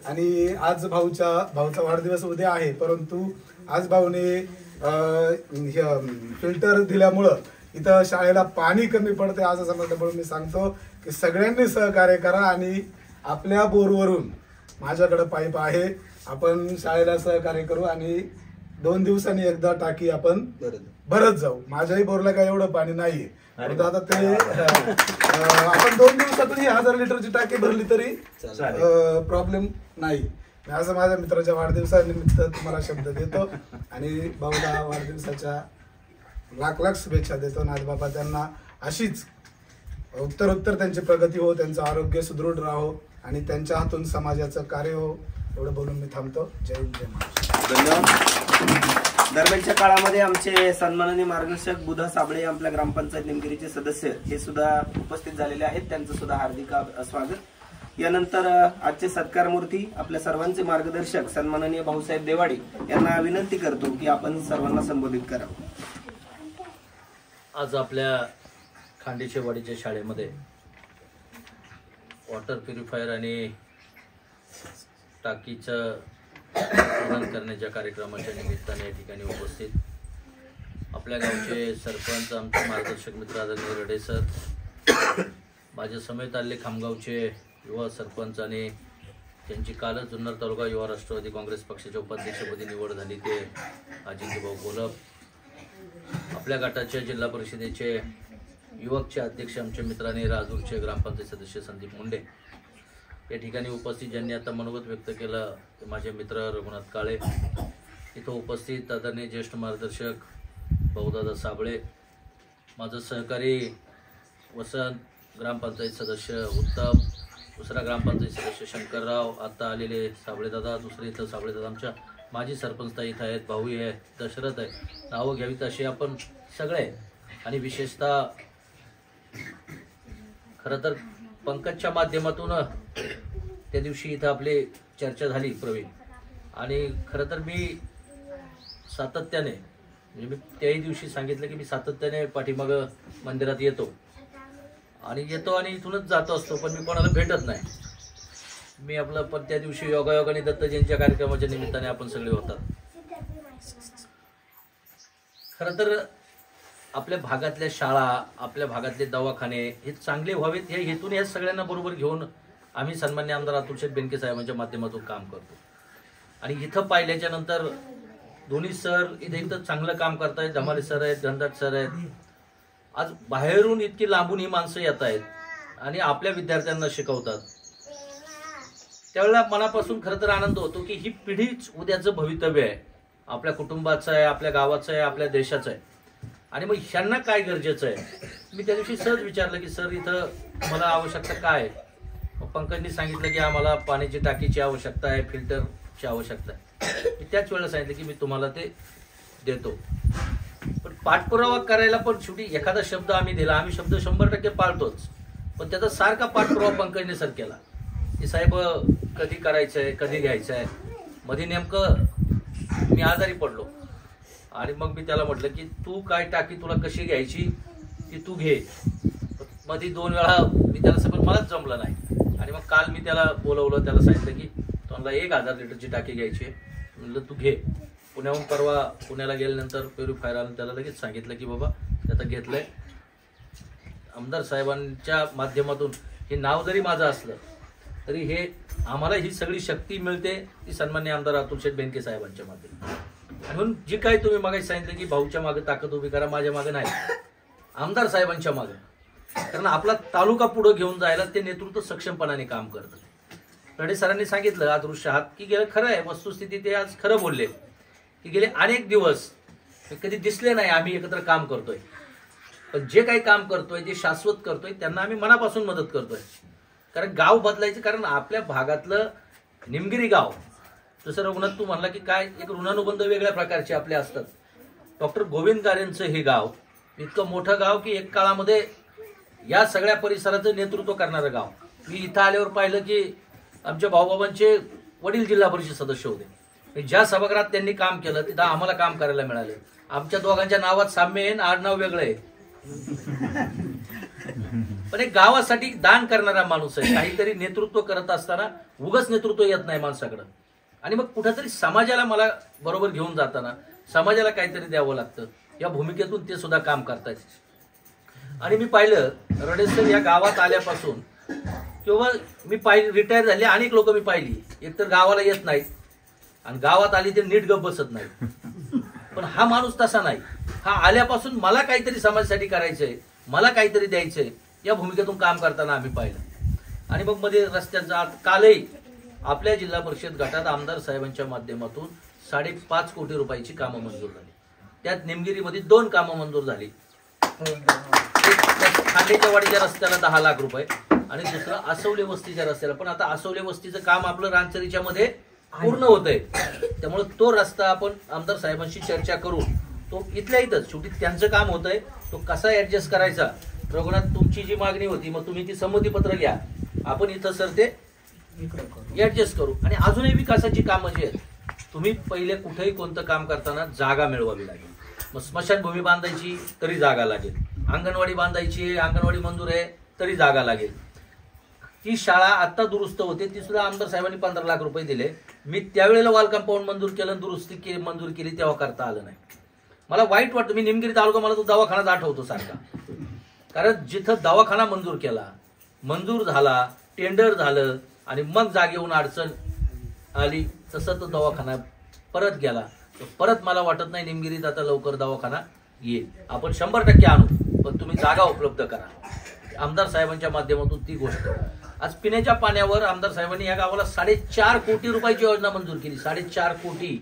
आणि आज भाऊचा वाढदिवस उद्या आहे, परंतु आज भाऊने फिल्टर दिल्यामुळं इथं शाळेला पाणी कमी पडते असं समजल्यामुळे मी सांगतो की सगळ्यांनी सहकार्य करा आणि आपल्या बोरवरून माझ्याकडे पाईप आहे, आपण शाळेला सहकार्य करू आणि 2 दिवसांनी एकदा टाकी आपण भरत जाऊ. माझ्याही बोरला काय एवढं पाणी नाहीये, आता ते आपण 2 दिवसातून 1000 लिटरची टाकी भरली तरी प्रॉब्लेम नाही. असं माझ्या मित्राच्या वाढदिवसानिमित्त तुम्हाला शब्द देतो आणि भाऊला वाढदिवसाच्या लाख शुभेच्छा देतो. नाथबाबा त्यांना अशीच उत्तर त्यांची प्रगती हो, त्यांचं आरोग्य सुदृढ राहो आणि त्यांच्या हातून समाजाचं कार्य हो, एवढं बोलून मी थांबतो. जय हिंद जय महाराष्ट्र. धन्यवाद. दरम्यानच्या काळामध्ये आमचे सन्माननीय मार्गदर्शक बुधा साबळे आपल्या ग्रामपंचायत निमगिरीचे सदस्य हे सुद्धा उपस्थित झालेले आहेत, त्यांचं सुद्धा हार्दिक स्वागत. यानंतर आजचे सत्कारमूर्ती आपल्या सर्वांचे मार्गदर्शक सन्माननीय भाऊसाहेब देवाडे यांना विनंती करतो की आपण सर्वांना संबोधित करावं. आज आपल्या खांडेचेवाडीच्या शाळेमध्ये वॉटर प्युरिफायर आणि टाकीचं प्रदान करण्याच्या कार्यक्रमाच्या निमित्ताने या ठिकाणी उपस्थित आपल्या गावचे सरपंच, आमचे मार्गदर्शक मित्र आदरणीय रडे सर, माझ्या समेत आलेले खामगावचे युवा सरपंच आणि त्यांची कालच जुन्नर तालुका युवा राष्ट्रवादी काँग्रेस पक्षाच्या उपाध्यक्षपदी निवड झाली ते अजिंक्यभाऊ गोलप, आपल्या गटाच्या जिल्हा परिषदेचे युवकचे अध्यक्ष आमचे मित्रांनी राजूरचे ग्रामपंचायत सदस्य संदीप मुंडे या ठिकाणी उपस्थित, ज्यांनी आता मनोगत व्यक्त केलं ते माझे मित्र रघुनाथ काळे, इथं उपस्थित आदरणीय ज्येष्ठ मार्गदर्शक भाऊदादा साबळे, माझं सहकारी वसंत, ग्रामपंचायत सदस्य उत्तम, दुसरा ग्रामपंचायत सदस्य शंकरराव, आता आलेले साबळेदादा, दुसरे इथं साबळेदादा, आमच्या माजी सरपंचता इथं आहेत, भाऊही आहे, दशरथ आहे, नावं घ्यावीत असे आपण सगळे. आणि विशेषतः खरं तर पंकजच्या माध्यमातून त्या दिवशी इथं आपली चर्चा झाली प्रवीण, आणि खरं तर मी सातत्याने म्हणजे मी त्याही दिवशी सांगितलं की मी सातत्याने पाठीमागं मंदिरात येतो आणि इथूनच जातो असतो, पण मी कोणाला भेटत नाही. मी आपलं पण त्या दिवशी योगायोगाने दत्त जयंतीच्या कार्यक्रमाच्या निमित्ताने आपण सगळे होतात. खरं तर आपल्या भागातल्या शाळा, आपल्या भागातले दवाखाने हे चांगले व्हावेत या हेतून या सगळ्यांना बरोबर घेऊन आम्ही सन्मान्य आमदार अतुलशेठ बेनके साहेबांच्या माध्यमातून काम करतो. आणि इथं पाहिल्याच्या नंतर दोन्ही सर इथं चांगलं काम करतायत. धमाले सर आहेत, धनदाट सर आहेत. आज बाहेरून इतकी लांबून ही माणसं येत आहेत आणि आपल्या विद्यार्थ्यांना शिकवतात. त्यावेळेला मनापासून खरं तर आनंद होतो की ही पिढीच उद्याचं भवितव्य आहे, आपल्या कुटुंबाचं आहे, आपल्या गावाचं आहे, आपल्या देशाचं आहे. आणि मग ह्यांना काय गरजेचं आहे. मी त्या दिवशी सहज विचारलं की सर इथं मला आवश्यकता काय आहे. मग पंकजनी सांगितलं की आम्हाला पाण्याची टाकीची आवश्यकता आहे, फिल्टरची आवश्यकता आहे. मी त्याच वेळेला सांगितलं की मी तुम्हाला ते देतो. पण पाठपुरावा करायला पण शेवटी एखादा शब्द आम्ही दिला, आम्ही शब्द 100% पाळतोच, पण त्याचा सारखा पाठपुरावा पंकजने सर केला की साहेब कधी करायचंय, कधी घ्यायचंय. मध्ये नेमकं मी आजारी पडलो आणि मग मी त्याला म्हटलं की तू काय टाकी तुला कशी घ्यायची ती तू घे. मध्ये 2 वेळा मी त्याला सगळं मलाच जमलं नाही आणि मग काल मी त्याला बोलवलं, त्याला सांगितलं की तुम्हाला 1000 लिटरची टाकी घ्यायची आहे. म्हणलं तू घे. पुण्याहून परवा पुण्याला गेल्यानंतर प्युरिफायर आलं, त्याला लगेच सांगितलं की बाबा त्याचं घेतलंय. आमदार साहेबांच्या माध्यमातून हे नाव जरी माझं असलं तरी हे आम्हाला ही सगळी शक्ती मिळते ती सन्माननीय आमदार अतुल शेठ बेनके साहेबांच्या माध्यमातून. म्हणून जी काही तुम्ही मागे सांगितलं की भाऊच्या मागे ताकद उभी करा, माझ्या मागे नाही, आमदार साहेबांच्या मागे. कारण आपला तालुका पुढे घेऊन जायला ते नेतृत्व सक्षमपणाने काम करतं. रडे सरांनी सांगितलं आज दृश्यात की गेलं खरं आहे, वस्तुस्थिती ते आज खरं बोलले की गेले अनेक दिवस कधी दिसले नाही आम्ही एकत्र काम करतोय. पण जे काही काम करतोय, जे शाश्वत करतोय, त्यांना आम्ही मनापासून मदत करतोय. कारण गाव बदलायचं, कारण आपल्या भागातलं निमगिरी गाव, जसं रघुनाथ तू म्हणला की काय एक ऋणानुबंध वेगळ्या प्रकारचे आपले असतात. डॉक्टर गोविंद गारेंचं हे गाव इतकं मोठं गाव की एक काळामध्ये या सगळ्या परिसराचं नेतृत्व करणारं गाव. मी इथं आल्यावर पाहिलं की आमच्या भाऊबाबांचे वडील जिल्हा परिषद सदस्य होते. ज्या सभागृहात त्यांनी काम केलं तिथं आम्हाला काम करायला मिळाले. आमच्या दोघांच्या नावात साम्य आहे, आडनाव वेगळं आहे, पण एक गावासाठी दान करणारा माणूस आहे. काहीतरी नेतृत्व करत असताना उगाच नेतृत्व येत नाही माणसाकडं. आणि मग कुठेतरी समाजाला मला बरोबर घेऊन जाताना समाजाला काहीतरी द्यावं लागतं, या भूमिकेतून ते सुद्धा काम करतायत. आणि मी पाहिलं रडेसर या गावात आल्यापासून किंवा मी रिटायर झाले अनेक लोक मी पाहिली, एकतर गावाला येत नाहीत आणि गावात आली ते नीट गप बसत नाही. पण हा माणूस तसा नाही. हा आल्यापासून मला काहीतरी समाजासाठी करायचंय, मला काहीतरी द्यायचंय, या भूमिकेतून काम करताना आम्ही पाहिलं. आणि मग मध्ये रस्त्यांचा कालही आपल्या जिल्हा परिषद गटात आमदार साहेबांच्या माध्यमातून 5.5 कोटी रुपयाची कामं मंजूर झाली. त्यात निमगिरीमध्ये 2 कामं मंजूर झाली. खांडेच्या वाडीच्या रस्त्याला 10 लाख रुपये आणि दुसरं आसवले वस्तीच्या रस्त्याला. पण आता आसवले वस्तीचं काम आपलं रानचरीच्या मध्ये पूर्ण होतंय, त्यामुळे तो रस्ता आपण आमदार साहेबांशी चर्चा करून तो इथल्या इथंच, शेवटी त्यांचं काम होतंय, तो कसा ऍडजस्ट करायचा. रघुनाथ तुमची जी मागणी होती मग तुम्ही ती संमतीपत्र घ्या, आपण इथं सर ते ऍडजस्ट करू. आणि अजूनही विकासाची कामं जी आहेत, तुम्ही पहिले कुठेही कोणतं काम करताना जागा मिळवावी लागेल. मग स्मशानभूमी बांधायची तरी जागा लागेल, अंगणवाडी बांधायची, अंगणवाडी मंजूर आहे तरी जागा लागेल. ती शाळा आता दुरुस्त होते, ती सुद्धा आमदार साहेबांनी 15 लाख रुपये दिले. मी त्यावेळेला वॉल कंपाऊंड मंजूर केलं, दुरुस्ती मंजूर केली, तेव्हा करता आलं नाही. मला वाईट वाटतं. मी निमगिरी तालुका, मला तो दवाखानाच आठवतो सारखा. कारण जिथं दवाखाना मंजूर केला, मंजूर झाला, टेंडर झालं आणि मग जागेहून अडचण आली, तसं तो दवाखाना परत गेला. परत मला वाटत नाही निमगिरीत आता लवकर दवाखाना येईल. आपण 100% आणू, पण तुम्ही जागा उपलब्ध करा. आमदार साहेबांच्या माध्यमातून ती गोष्ट. आज पिण्याच्या पाण्यावर आमदार साहेबांनी या गावाला 4.5 कोटी रुपयाची योजना मंजूर केली. 4.5 कोटी.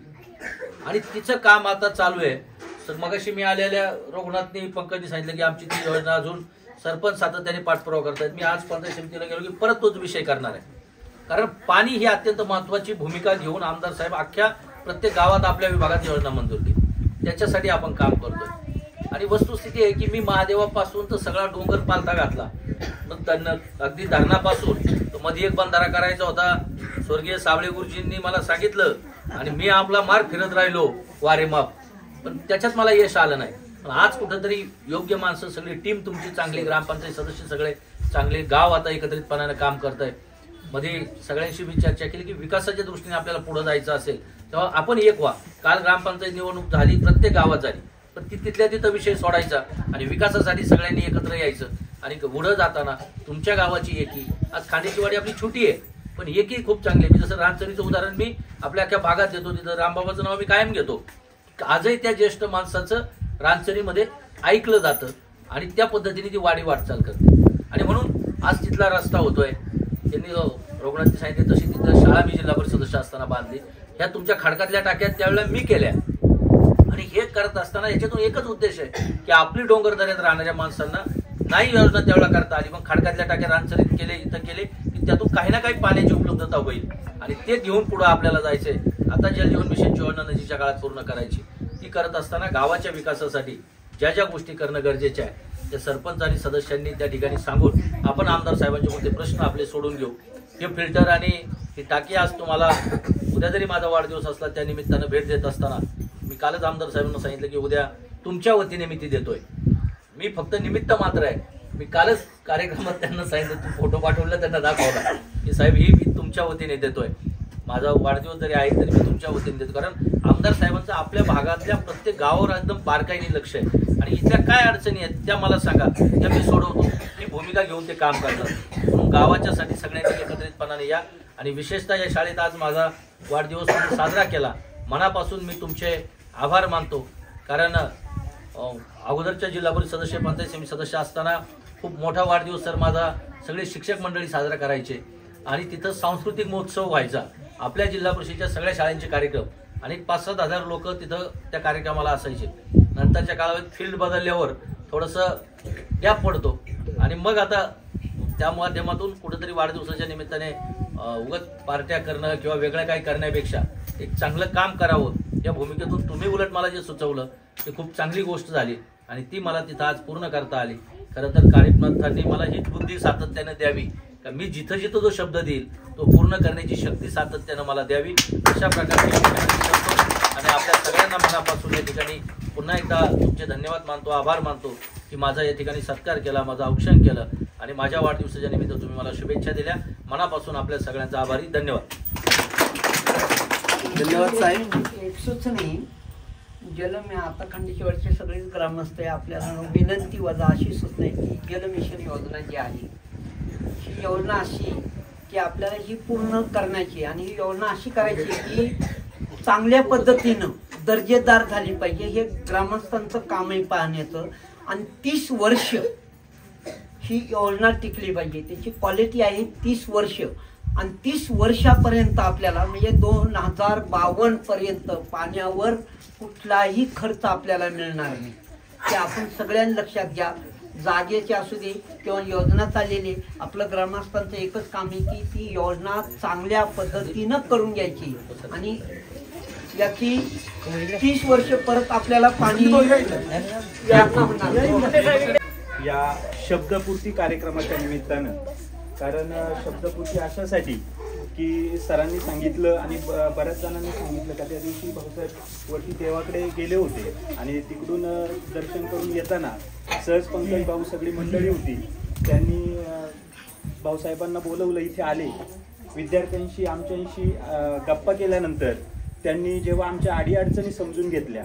आणि तिचं काम आता चालू आहे. तर मगाशी मी आलेल्या रघुनाथनी पंकजनी सांगितलं की आमची ती योजना अजून सरपंच सातत्याने पाठपुरावा करतायत. मी आज पंचायत समितीला गेलो की परत तोच विषय करणार आहे. कारण पाणी ही अत्यंत महत्वाची भूमिका घेऊन आमदार साहेब अख्ख्या प्रत्येक गावात आपल्या विभागात योजना मंजूर केली. त्याच्यासाठी आपण काम करतोय. आणि वस्तुस्थिती आहे की मी महादेवापासून तर सगळा डोंगर पालथा घातला. मग अगदी धरणापासून मध्ये एक बंधारा करायचा होता, स्वर्गीय सावळे गुरुजींनी मला सांगितलं आणि मी आपला मार्ग फिरत राहिलो वारे माप, पण त्याच्यात मला यश आलं नाही. पण आज कुठंतरी योग्य माणसं, सगळी टीम तुमची चांगली, ग्रामपंचायत सदस्य सगळे चांगले, गाव आता एकत्रितपणाने काम करत आहे. मध्ये सगळ्यांशी मी चर्चा केली की विकासाच्या दृष्टीने आपल्याला पुढे जायचं असेल तेव्हा आपण एक व्हा. काल ग्रामपंचायत निवडणूक झाली, प्रत्येक गावात झाली, पण तिथल्या तिथं विषय सोडायचा आणि विकासासाठी सगळ्यांनी एकत्र यायचं. आणि पुढे जाताना तुमच्या गावाची एकी, आज खांडेची वाडी आपली छोटी आहे पण एकही खूप चांगले. मी जसं रानचरीचं उदाहरण मी आपल्या अख्ख्या भागात देतो, तिथं रामबाबाचं नाव मी कायम घेतो. आजही त्या ज्येष्ठ माणसाचं रानचरीमध्ये ऐकलं जातं आणि त्या पद्धतीने ती वाटचाल करते. आणि म्हणून आज तिथला रस्ता होतोय. त्यांनी रघुनाथजी सांगितले तशी तिथं शाळा मी जिल्हा परिषद सदस्य असताना बांधली. ह्या तुमच्या खडकातल्या टाक्यात त्यावेळेला मी केल्या. आणि हे करत असताना याच्यातून एकच उद्देश आहे की आपली डोंगर दऱ्यात राहणाऱ्या माणसांना नाही योजना त्यावेळेला करता आली, मग खडकातल्या टाक्या रानचरीत केले, इथं केले की त्यातून काही ना काही पाण्याची उपलब्धता होईल आणि ते घेऊन पुढे आपल्याला जायचंय. आता जल जीवन मिशनची योजना नजीकच्या काळात पूर्ण करायची. ती करत असताना गावाच्या विकासासाठी ज्या ज्या गोष्टी करणं गरजेच्या आहे त्या सरपंच आणि सदस्यांनी त्या ठिकाणी सांगून आपण आमदार साहेबांचे कोणते प्रश्न आपले सोडून घेऊ. हे फिल्टर आणि ही टाकी आज तुम्हाला उद्या जरी माझा वाढदिवस असला त्या निमित्तानं भेट देत असताना मी कालच आमदार साहेबांना सांगितलं की उद्या तुमच्या वतीने मी ती देतोय. मी फक्त निमित्त मात्र आहे. मी कालच कार्यक्रमात त्यांना सांगितलं, तू फोटो पाठवला त्यांना दाखवला की साहेब ही मी तुमच्या वतीने देतोय. माझा वाढदिवस जरी आहे तरी मी तुमच्या वतीने देतो. कारण आमदार साहेबांचं आपल्या भागातल्या प्रत्येक गावावर एकदम बारकाईने लक्ष आहे आणि इथल्या काय अडचणी आहेत त्या मला सांगा, त्या मी सोडवतो. ही भूमिका घेऊन ते काम करतात. म्हणून गावाच्यासाठी सगळ्यांनी एकत्रितपणाने या. आणि विशेषतः या शाळेत आज माझा वाढदिवस साजरा केला. मनापासून मी तुमचे आभार मानतो. कारण अगोदरच्या जिल्हा परिषद सदस्य, पंचायत समिती सदस्य असताना खूप मोठा वाढदिवस तर माझा सगळे शिक्षक मंडळी साजरा करायचे आणि तिथं सांस्कृतिक महोत्सव व्हायचा. आपल्या जिल्हा परिषदेच्या सगळ्या शाळांचे कार्यक्रम आणि 5-7 हजार लोक तिथं त्या कार्यक्रमाला असायचे. नंतरच्या काळात फील्ड बदलल्यावर थोडंसं गॅप पडतो आणि मग आता त्या माध्यमातून कुठेतरी वाढदिवसाच्या निमित्ताने उगाच पार्ट्या करणं किंवा वेगळं काही करण्यापेक्षा एक चांगलं काम करावं या भूमिकेतून तुम्ही उलट मला जे सुचवलं ते खूप चांगली गोष्ट झाली आणि ती मला तिथं आज पूर्ण करता आली. खरं तर काळीपनाथांनी मला हीच बुद्धी सातत्याने द्यावी का मी जिथं जिथं जो शब्द देईल तो पूर्ण करण्याची शक्ती सातत्यानं मला द्यावी. अशा प्रकारची आणि आपल्या सगळ्यांना मनापासून या ठिकाणी पुन्हा एकदा तुमचे धन्यवाद मानतो, आभार मानतो की माझा या ठिकाणी सत्कार केला, माझं औक्षण केलं आणि माझ्या वाढदिवसाच्या निमित्त तुम्ही मला शुभेच्छा दिल्या. मनापासून आपल्या सगळ्यांचा आभारी. धन्यवाद. धन्यवाद साहेब. एक सुचनी जलम आता खंडेश्वरचे सगळेच ग्रामस्थ आहे, आपल्याला विनंती वजा अशी सुचना आहे की जल मिशन योजना जी आहे ही योजना अशी की आपल्याला ही पूर्ण करण्याची आणि ही योजना अशी करायची की चांगल्या पद्धतीनं दर्जेदार झाली पाहिजे. हे ग्रामस्थांचं कामही पाहण्याचं आणि 30 वर्ष ही योजना टिकली पाहिजे. त्याची क्वालिटी आहे 30 वर्ष आणि 30 वर्षापर्यंत आपल्याला म्हणजे 2052 पर्यंत पाण्यावर कुठलाही खर्च आपल्याला मिळणार नाही. ते आपण सगळ्यांनी लक्षात घ्या. जागेचे असू दे किंवा योजना चाललेली, आपलं ग्रामस्थांचं एकच काम आहे की ती योजना चांगल्या पद्धतीनं करून घ्यायची आणि याची 30 वर्ष परत आपल्याला पाणी या शब्दपूर्ती कार्यक्रमाच्या निमित्तानं. कारण शब्दपूर्ती अशासाठी की सरांनी सांगितलं आणि बऱ्याच जणांनी सांगितलं का त्या दिवशी भाऊसाहेब वरती देवाकडे गेले होते आणि तिकडून दर्शन करून येताना सहज पंकज भाऊ सगळी मंडळी होती. त्यांनी भाऊसाहेबांना बोलवलं, इथे आले. विद्यार्थ्यांशी आमच्याशी गप्पा केल्यानंतर त्यांनी जेव्हा आमच्या अडीअडचणी समजून घेतल्या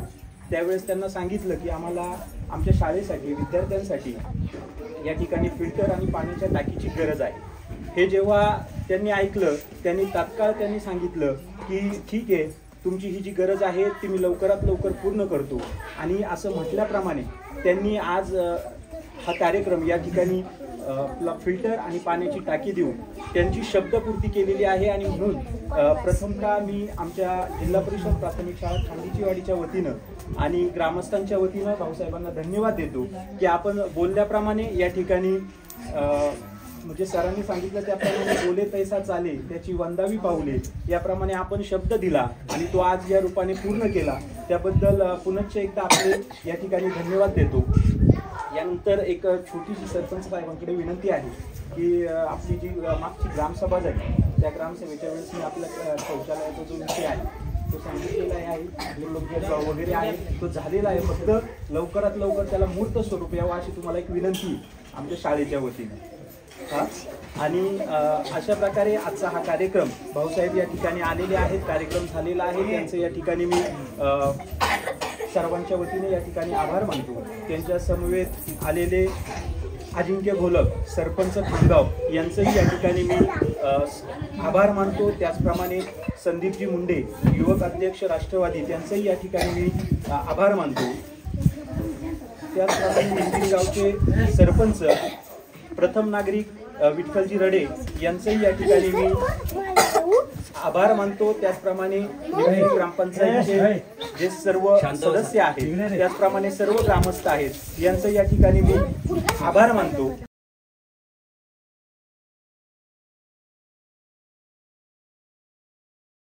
त्यावेळेस त्यांना सांगितलं की आम्हाला आमच्या शाळेसाठी विद्यार्थ्यांसाठी या ठिकाणी फिल्टर आणि पाण्याच्या टाकीची गरज आहे. हे जेव्हा त्यांनी ऐकलं त्यांनी तात्काळ सांगितलं की ठीक आहे, तुमची ही जी गरज आहे ती मी लवकरात लवकर पूर्ण करतो. आणि असं म्हटल्याप्रमाणे त्यांनी आज हा कार्यक्रम या ठिकाणी फिल्टर आणि पाण्याची टाकी देऊन त्यांची शब्दपूर्ती केलेली आहे. आणि म्हणून प्रथमतः मी आमच्या जिल्हा परिषद प्राथमिक शाळा खांडीचीवाडीच्या वतीनं आणि ग्रामस्थांच्या वतीनं भाऊसाहेबांना धन्यवाद देतो की आपण बोलल्याप्रमाणे या ठिकाणी म्हणजे सरांनी सांगितलं त्याप्रमाणे बोले तैसा चाले त्याची वंदावी पाऊले याप्रमाणे आपण शब्द दिला आणि तो आज या रूपाने पूर्ण केला. त्याबद्दल पुनश्च एकदा आपले या ठिकाणी धन्यवाद देतो. यानंतर एक छोटीशी सरपंच साहेबांकडे विनंती आहे की आपली जी मागची ग्रामसभा झाली त्या ग्रामसभेच्या वेळेस मी आपल्या शौचालयाचा जो विषय आहे तो सांगितलेला आहे, आपले वगैरे आहे तो झालेला आहे. फक्त लवकरात लवकर त्याला मूर्त स्वरूप यावं अशी तुम्हाला एक विनंती आमच्या शाळेच्या वतीने. आणि अशा प्रकारे आजचा हा कार्यक्रम भाऊसाहेब या ठिकाणी आलेले आहेत, कार्यक्रम झालेला आहे. त्यांचं या ठिकाणी मी सर्वांच्या वतीने या ठिकाणी आभार मानतो. त्यांच्या समवेत आलेले अजिंक्य घोलप सरपंच खामगाव यांचंही या ठिकाणी मी आभार मानतो. त्याचप्रमाणे संदीपजी मुंडे युवक अध्यक्ष राष्ट्रवादी त्यांचंही या ठिकाणी मी आभार मानतो. त्याचप्रमाणे निमगिरी गावचे सरपंच प्रथम नागरिक विठ्ठलजी रडे यांचंही या ठिकाणी मी आभार मानतो. त्याचप्रमाणे निमगिरी ग्रामपंचायतचे जे सर्व सदस्य आहेत त्याचप्रमाणे सर्व ग्रामस्थ आहेत यांचं या ठिकाणी मी आभार मानतो.